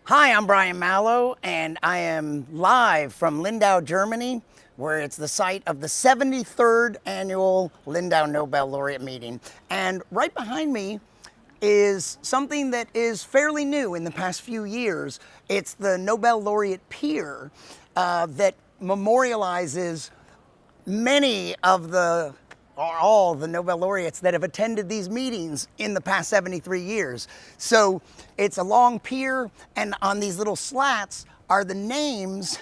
Hi, I'm Brian Malow, and I am live from Lindau, Germany, where it's the site of the 73rd annual Lindau Nobel Laureate Meeting. And right behind me is something that is fairly new in the past few years. It's the Nobel Laureate Pier that memorializes many of the or all the Nobel laureates that have attended these meetings in the past 73 years. So it's a long pier, and on these little slats are the names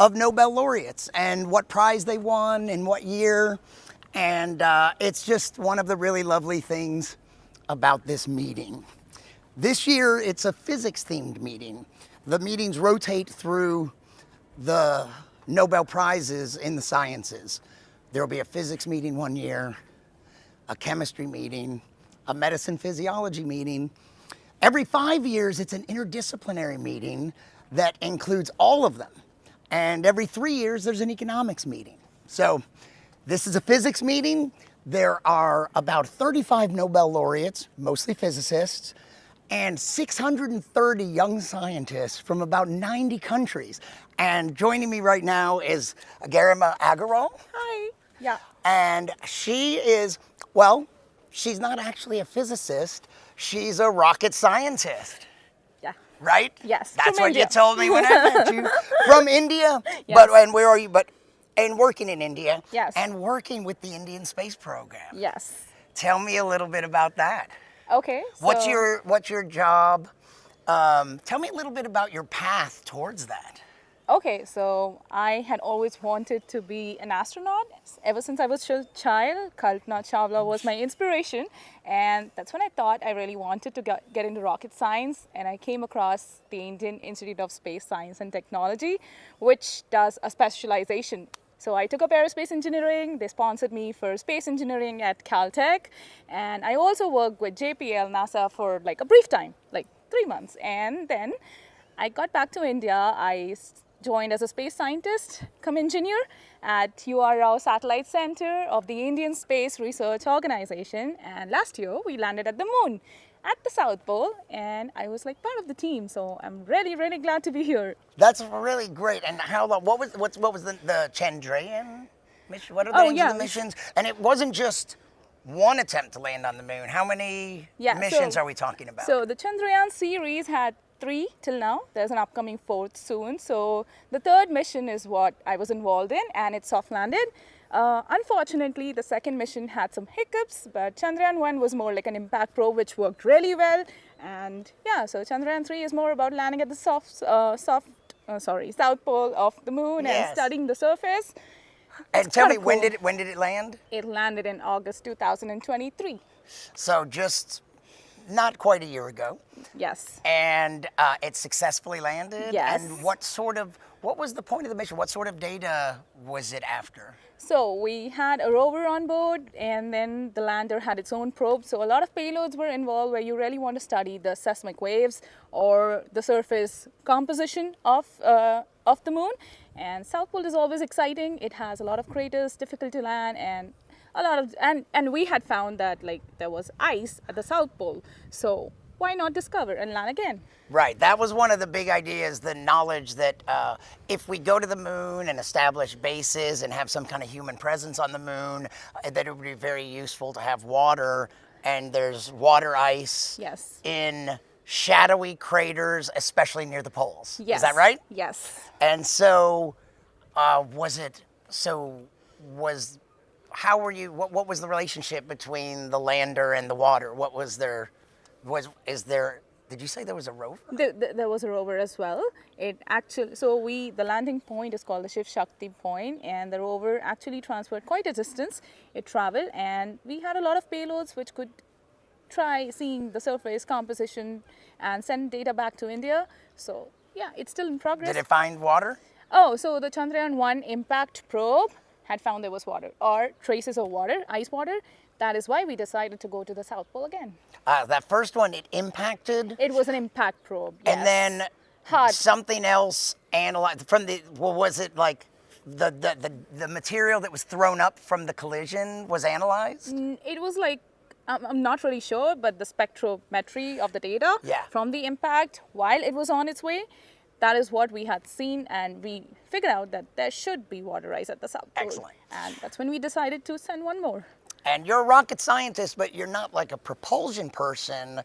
of Nobel laureates and what prize they won and what year. And it's just one of the really lovely things about this meeting. This year, it's a physics-themed meeting. The meetings rotate through the Nobel Prizes in the sciences. There will be a physics meeting one year, a chemistry meeting, a medicine physiology meeting. Every 5 years, it's an interdisciplinary meeting that includes all of them. And every 3 years, there's an economics meeting. So this is a physics meeting. There are about 35 Nobel laureates, mostly physicists, and 630 young scientists from about 90 countries. And joining me right now is Garima Aggarwal. Hi. Yeah. And she is, well, she's not actually a physicist. She's a rocket scientist. Yeah. Right? Yes. That's from what India. you told me when I met you. From India. Yes. But and where are you? And working in India. Yes. And working with the Indian space program. Yes. Tell me a little bit about that. Okay. What's your job? Tell me a little bit about your path towards that. Okay, so I had always wanted to be an astronaut. Ever since I was a child, Kalpana Chawla was my inspiration. And that's when I thought I really wanted to get into rocket science. And I came across the Indian Institute of Space Science and Technology, which does a specialization. So I took up aerospace engineering. They sponsored me for space engineering at Caltech. And I also worked with JPL, NASA for like a brief time, like 3 months. And then I got back to India. I joined as a space scientist cum engineer at URSC Satellite Center of the Indian Space Research Organization. And last year we landed at the moon at the South Pole, and I was like part of the team. So I'm really, really glad to be here. That's really great. And how long? What was the Chandrayaan mission? What are the names of the missions? And it wasn't just one attempt to land on the moon. How many missions are we talking about? So the Chandrayaan series had 3 till now. There's an upcoming 4th soon. So the 3rd mission is what I was involved in, and it soft landed. Unfortunately, the 2nd mission had some hiccups, but Chandrayaan 1 was more like an impact probe, which worked really well. And yeah, so Chandrayaan 3 is more about landing at the South Pole of the moon and studying the surface. And tell me, when did it land? It landed in August 2023. So just not quite a year ago. Yes. And it successfully landed? Yes. And what was the point of the mission? What sort of data was it after? So we had a rover on board, and then the lander had its own probe. So a lot of payloads were involved where you really want to study the seismic waves or the surface composition of the moon. And South Pole is always exciting. It has a lot of craters, difficult to land, and and we had found that like there was ice at the South Pole. So why not discover and land again? Right, that was one of the big ideas, the knowledge that if we go to the moon and establish bases and have some kind of human presence on the moon, that it would be very useful to have water, and there's water ice in shadowy craters, especially near the poles. Yes. Is that right? Yes. And so, what was the relationship between the lander and the water? What was there? Did you say there was a rover? There was a rover as well. The landing point is called the Shiv Shakti point, and the rover actually transferred quite a distance. It traveled, and we had a lot of payloads which could try seeing the surface composition and send data back to India. So yeah, it's still in progress. Did it find water? Oh, so the Chandrayaan 1 impact probe had found there was water or traces of water, ice water. That is why we decided to go to the South Pole again. That first one, it impacted? It was an impact probe, yes. And then something else analyzed was it like the material that was thrown up from the collision was analyzed? It was like I'm not really sure, but the spectrometry of the data Yeah. from the impact while it was on its way, that is what we had seen, and we figured out that there should be water ice at the South Pole. Excellent. And that's when we decided to send one more. And you're a rocket scientist, but you're not like a propulsion person.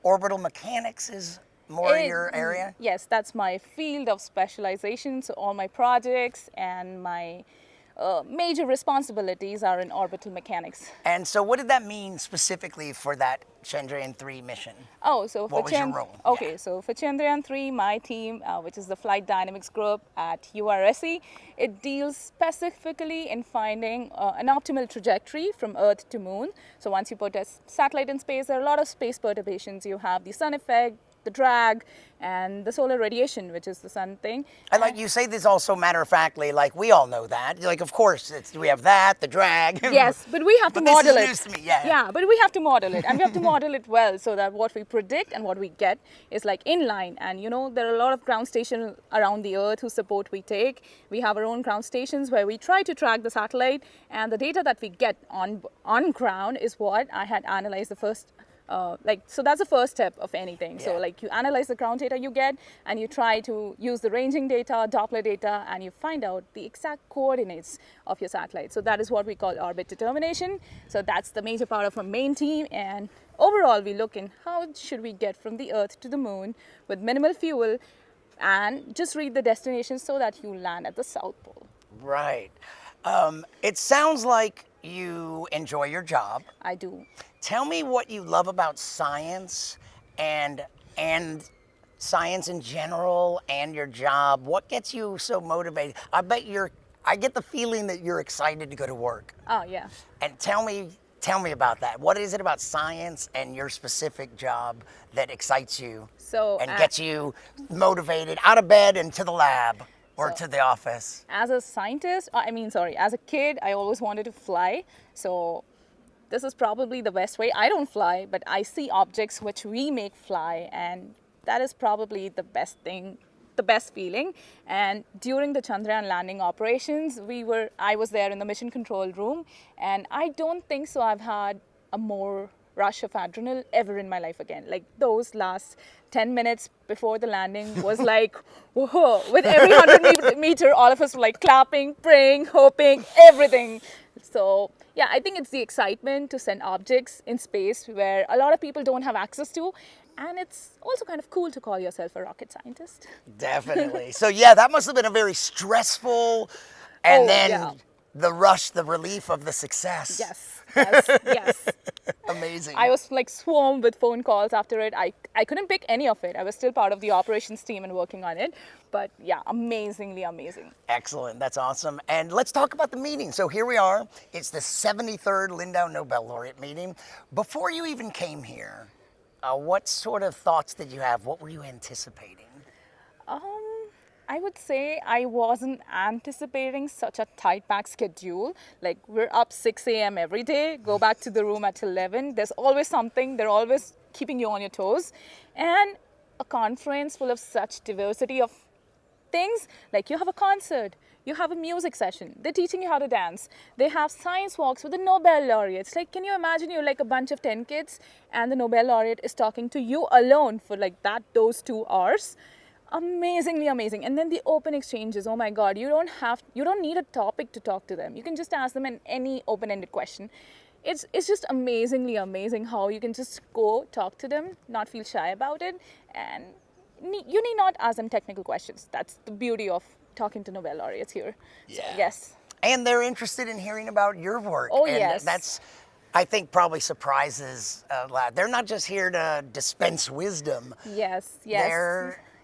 Orbital mechanics is more your area? Yes, that's my field of specialization. So all my projects and my major responsibilities are in orbital mechanics. And so what did that mean specifically for that Chandrayaan-3 mission? Oh, so for What was your role? Okay, Yeah. so for Chandrayaan-3, my team, which is the Flight Dynamics Group at URSC, it deals specifically in finding an optimal trajectory from Earth to Moon. So once you put a satellite in space, there are a lot of space perturbations. You have the sun effect, the drag, and the solar radiation, which is the sun thing. And like you say this also matter-of-factly, like we all know that. Like, of course, we have that, the drag. Yes, but we have to But model this it. is news to me, yeah. Yeah, but we have to model it, and we have to model it well so that what we predict and what we get is like in line. And you know, there are a lot of ground stations around the Earth whose support we take. We have our own ground stations where we try to track the satellite, and the data that we get on ground is what I had analyzed the first. So that's the first step of anything. Yeah. So like you analyze the ground data you get, and you try to use the ranging data, Doppler data, and you find out the exact coordinates of your satellite. So that is what we call orbit determination. So that's the major part of our main team. And overall, we look in how should we get from the Earth to the Moon with minimal fuel, and just read the destination so that you land at the South Pole. Right. It sounds like you enjoy your job. I do. Tell me what you love about science and science in general and your job. What gets you so motivated? I get the feeling that you're excited to go to work. Oh, yeah. And tell me about that. What is it about science and your specific job that excites you and gets you motivated out of bed and to the lab or to the office? As a scientist, as a kid, I always wanted to fly. So this is probably the best way. I don't fly, but I see objects which we make fly, and that is probably the best thing, the best feeling. And during the Chandrayaan landing operations, I was there in the mission control room, and I don't think so I've had a more rush of adrenaline ever in my life again. Like those last 10 minutes before the landing was like, whoa, with every 100 meter, all of us were like clapping, praying, hoping, everything. So yeah, I think it's the excitement to send objects in space where a lot of people don't have access to. And it's also kind of cool to call yourself a rocket scientist. Definitely. So yeah, that must have been a very stressful, and the rush, the relief of the success. Yes. Amazing. I was like swarmed with phone calls after it. I couldn't pick any of it. I was still part of the operations team and working on it. But yeah, amazingly amazing. Excellent. That's awesome. And let's talk about the meeting. So here we are. It's the 73rd Lindau Nobel Laureate Meeting. Before you even came here, what sort of thoughts did you have? What were you anticipating? I would say I wasn't anticipating such a tight-packed schedule. Like, we're up 6 a.m. every day, go back to the room at 11. There's always something. They're always keeping you on your toes. And a conference full of such diversity of things. Like, you have a concert. You have a music session. They're teaching you how to dance. They have science walks with the Nobel laureates. Like, can you imagine you're like a bunch of 10 kids and the Nobel laureate is talking to you alone for like those 2 hours? Amazingly amazing. And then the open exchanges, oh my God, you don't need a topic to talk to them. You can just ask them any open-ended question. It's just amazingly amazing how you can just go talk to them, not feel shy about it, and you need not ask them technical questions. That's the beauty of talking to Nobel laureates here. Yeah. So, yes. And they're interested in hearing about your work. Oh, and yes. That's, I think, probably surprises a lot. They're not just here to dispense wisdom. Yes.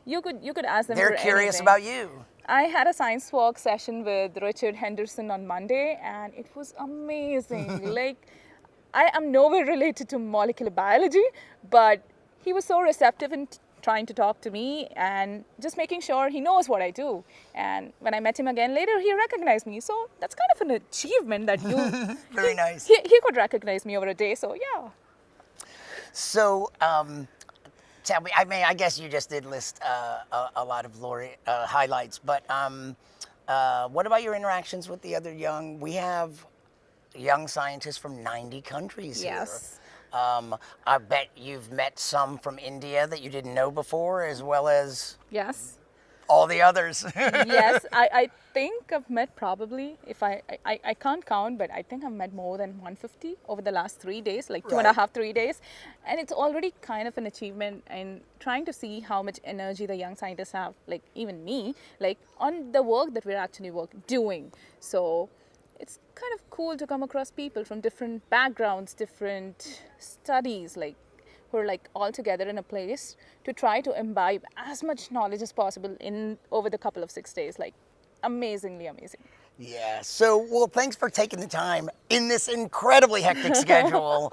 You could ask them. They're curious about you. I had a science walk session with Richard Henderson on Monday, and it was amazing. Like, I am nowhere related to molecular biology, but he was so receptive in trying to talk to me and just making sure he knows what I do. And when I met him again later, he recognized me. So that's kind of an achievement that you... Very nice. He could recognize me over a day, so yeah. So, tell me, I guess you just did list a lot of laureate highlights, but what about your interactions with the other young? We have young scientists from 90 countries here. Yes. I bet you've met some from India that you didn't know before, as well as Yes. all the others. Yes, I think I've met probably, if I can't count, but I think I've met more than 150 over the last 3 days, like two and a Right. half, 3 days. And it's already kind of an achievement, and trying to see how much energy the young scientists have, like even me, like on the work that we're actually doing. So it's kind of cool to come across people from different backgrounds, different studies, like who are like all together in a place to try to imbibe as much knowledge as possible in over the couple of 6 days. Like amazingly amazing. Yeah. So, well, thanks for taking the time in this incredibly hectic schedule.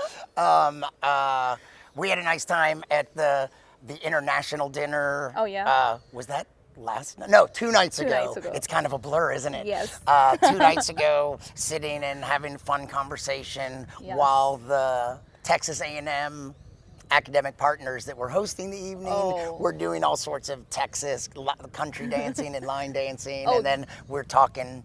We had a nice time at the international dinner. Oh, yeah? Was that last night? No, 2 nights ago. nights ago. It's kind of a blur, isn't it? Yes. 2 nights ago, sitting and having fun conversation Yes. while the Texas A&M academic partners that were hosting the evening Oh. were doing all sorts of Texas country dancing and line dancing, Oh. and then we're talking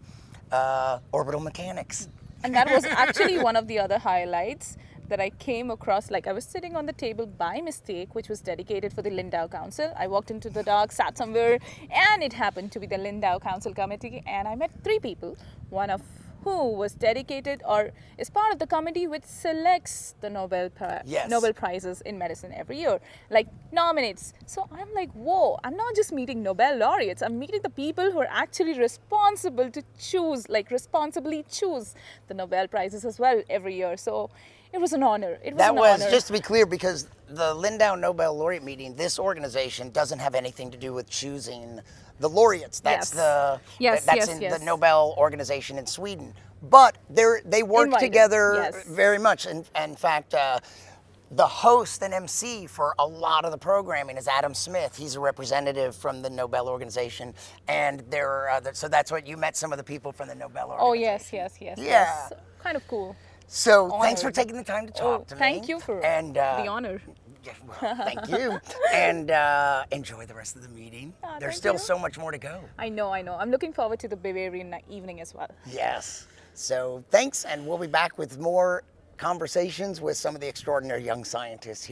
orbital mechanics. And that was actually one of the other highlights that I came across. Like I was sitting on the table by mistake, which was dedicated for the Lindau Council. I walked into the dark, sat somewhere, and it happened to be the Lindau Council committee. And I met 3 people, one of who was dedicated or is part of the committee which selects the Yes. Nobel Prizes in medicine every year, like nominates. So I'm like, whoa, I'm not just meeting Nobel laureates, I'm meeting the people who are actually responsible to choose, like responsibly choose the Nobel Prizes as well every year. So it was an honor. It was That an was, honor. just to be clear, because the Lindau Nobel Laureate Meeting, this organization doesn't have anything to do with choosing the laureates. That's Yes. Yes, that's yes, in yes. the Nobel organization in Sweden. But they work Invited, together yes. very much. In fact, the host and MC for a lot of the programming is Adam Smith. He's a representative from the Nobel organization, and so that's what you met some of the people from the Nobel organization. Oh yes, yes, yes. Yeah. Yes. Kind of cool. So thanks for Honored. taking the time to talk to me. Thank you for and the honor. yeah, well, thank you. And enjoy the rest of the meeting. There's thank still you. so much more to go. I know. I'm looking forward to the Bavarian evening as well. Yes. So thanks, and we'll be back with more conversations with some of the extraordinary young scientists here.